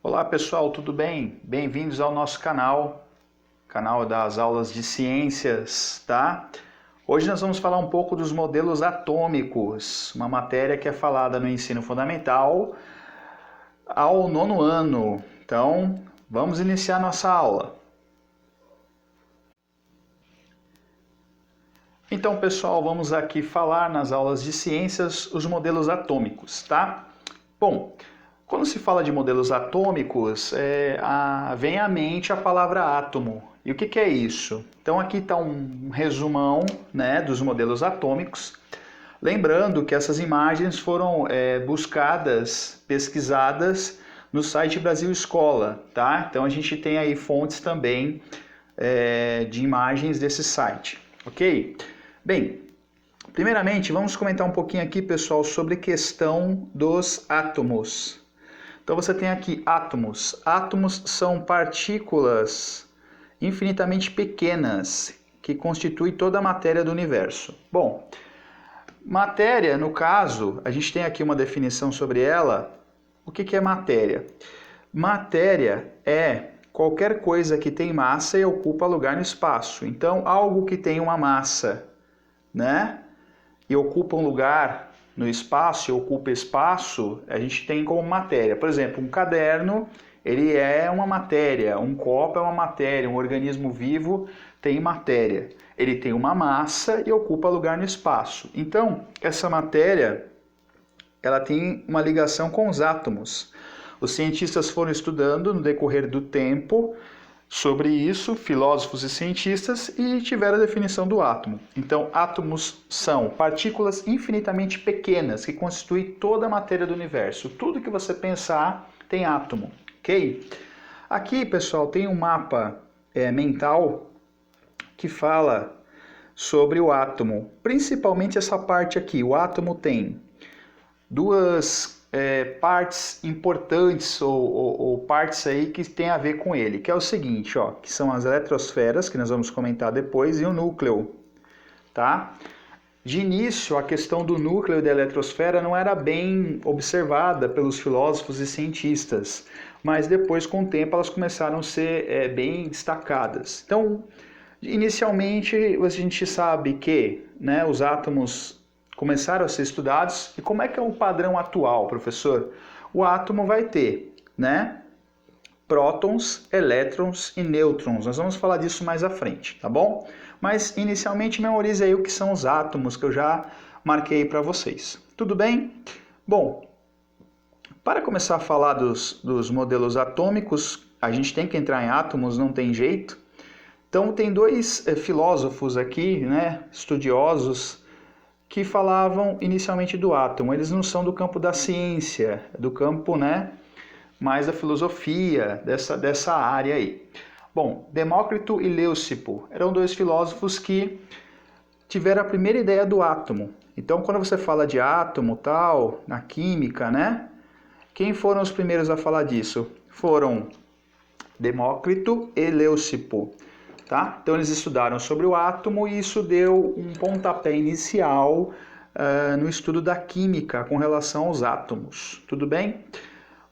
Olá pessoal, tudo bem? Bem-vindos ao nosso canal das aulas de ciências, tá? Hoje nós vamos falar um pouco dos modelos atômicos, uma matéria que é falada no ensino fundamental ao nono ano. Então, vamos iniciar nossa aula. Então, pessoal, vamos aqui falar nas aulas de ciências os modelos atômicos, tá? Bom, quando se fala de modelos atômicos, vem à mente a palavra átomo. E o que é isso? Então aqui está um resumão, né, dos modelos atômicos. Lembrando que essas imagens foram buscadas, pesquisadas no site Brasil Escola, tá? Então a gente tem aí fontes também de imagens desse site, ok? Bem, primeiramente vamos comentar um pouquinho aqui, pessoal, sobre a questão dos átomos. Então você tem aqui átomos. Átomos são partículas infinitamente pequenas que constituem toda a matéria do universo. Bom, matéria, no caso, a gente tem aqui uma definição sobre ela. O que é matéria? Matéria é qualquer coisa que tem massa e ocupa lugar no espaço. Então, algo que tem uma massa, né, e ocupa um lugar no espaço, e ocupa espaço, a gente tem como matéria. Por exemplo, um caderno, ele é uma matéria, um copo é uma matéria, um organismo vivo tem matéria. Ele tem uma massa e ocupa lugar no espaço. Então, essa matéria, ela tem uma ligação com os átomos. Os cientistas foram estudando no decorrer do tempo sobre isso, filósofos e cientistas, e tiveram a definição do átomo. Então, átomos são partículas infinitamente pequenas que constituem toda a matéria do universo. Tudo que você pensar tem átomo, ok? Aqui, pessoal, tem um mapa mental que fala sobre o átomo. Principalmente essa parte aqui. O átomo tem duas partes importantes ou partes aí que tem a ver com ele, que é o seguinte, ó, que são as eletrosferas, que nós vamos comentar depois, e o núcleo, tá? De início, a questão do núcleo e da eletrosfera não era bem observada pelos filósofos e cientistas, mas depois, com o tempo, elas começaram a ser bem destacadas. Então, inicialmente, a gente sabe que, né, os átomos começaram a ser estudados. E como é que é o padrão atual, professor? O átomo vai ter, né, prótons, elétrons e nêutrons. Nós vamos falar disso mais à frente, tá bom? Mas inicialmente memorize aí o que são os átomos, que eu já marquei para vocês. Tudo bem? Bom, para começar a falar dos modelos atômicos, a gente tem que entrar em átomos, não tem jeito. Então tem dois filósofos aqui, né, estudiosos, que falavam inicialmente do átomo. Eles não são do campo da ciência, do campo, né, mais da filosofia, dessa área aí. Bom, Demócrito e Leucipo eram dois filósofos que tiveram a primeira ideia do átomo. Então, quando você fala de átomo, tal, na química, né, quem foram os primeiros a falar disso? Foram Demócrito e Leucipo. Tá? Então eles estudaram sobre o átomo e isso deu um pontapé inicial no estudo da química com relação aos átomos. Tudo bem?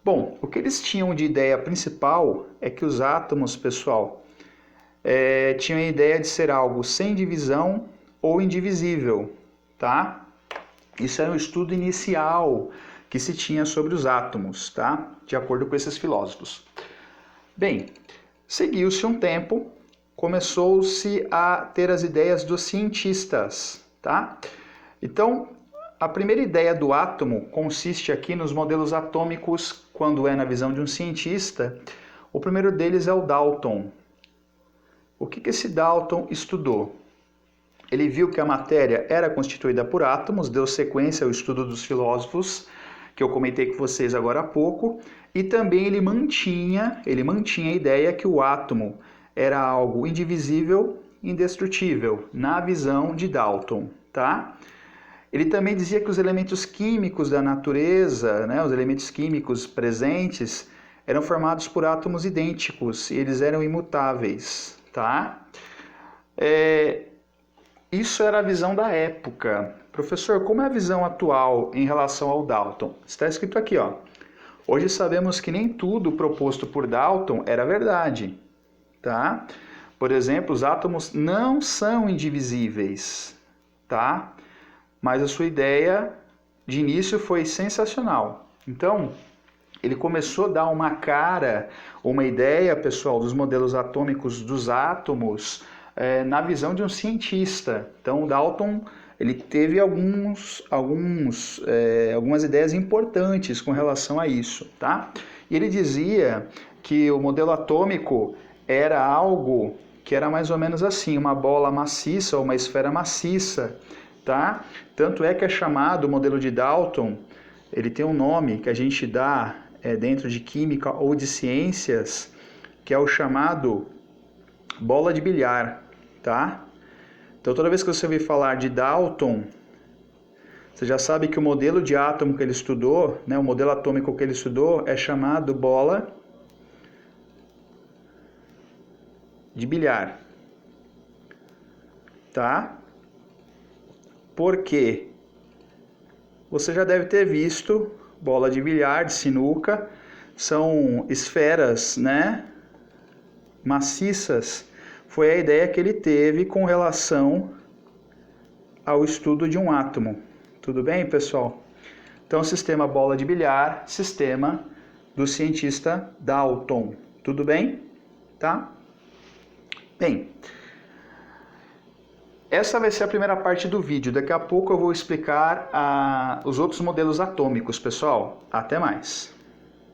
Bom, o que eles tinham de ideia principal é que os átomos, pessoal, tinham a ideia de ser algo sem divisão ou indivisível. Tá? Isso era um estudo inicial que se tinha sobre os átomos, tá? De acordo com esses filósofos. Bem, seguiu-se um tempo, começou-se a ter as ideias dos cientistas, tá? Então, a primeira ideia do átomo consiste aqui nos modelos atômicos, quando é na visão de um cientista. O primeiro deles é o Dalton. O que esse Dalton estudou? Ele viu que a matéria era constituída por átomos, deu sequência ao estudo dos filósofos, que eu comentei com vocês agora há pouco, e também ele mantinha a ideia que o átomo era algo indivisível, indestrutível, na visão de Dalton, tá? Ele também dizia que os elementos químicos da natureza, né, os elementos químicos presentes, eram formados por átomos idênticos e eles eram imutáveis, tá? Isso era a visão da época. Professor, como é a visão atual em relação ao Dalton? Está escrito aqui, ó. Hoje sabemos que nem tudo proposto por Dalton era verdade, tá? Por exemplo, os átomos não são indivisíveis, tá? Mas a sua ideia de início foi sensacional. Então, ele começou a dar uma cara, uma ideia, pessoal, dos modelos atômicos dos átomos na visão de um cientista. Então, o Dalton ele teve algumas ideias importantes com relação a isso, tá? E ele dizia que o modelo atômico era algo que era mais ou menos assim, uma bola maciça ou uma esfera maciça, tá? Tanto é que é chamado o modelo de Dalton, ele tem um nome que a gente dá dentro de química ou de ciências, que é o chamado bola de bilhar, tá? Então toda vez que você ouvir falar de Dalton, você já sabe que o modelo de átomo que ele estudou, né, o modelo atômico que ele estudou é chamado bola de bilhar, tá? Por quê? Você já deve ter visto bola de bilhar, de sinuca, são esferas, né, maciças. Foi a ideia que ele teve com relação ao estudo de um átomo. Tudo bem, pessoal? Então, sistema bola de bilhar, sistema do cientista Dalton. Tudo bem? Tá? Bem, essa vai ser a primeira parte do vídeo. Daqui a pouco eu vou explicar os outros modelos atômicos, pessoal. Até mais!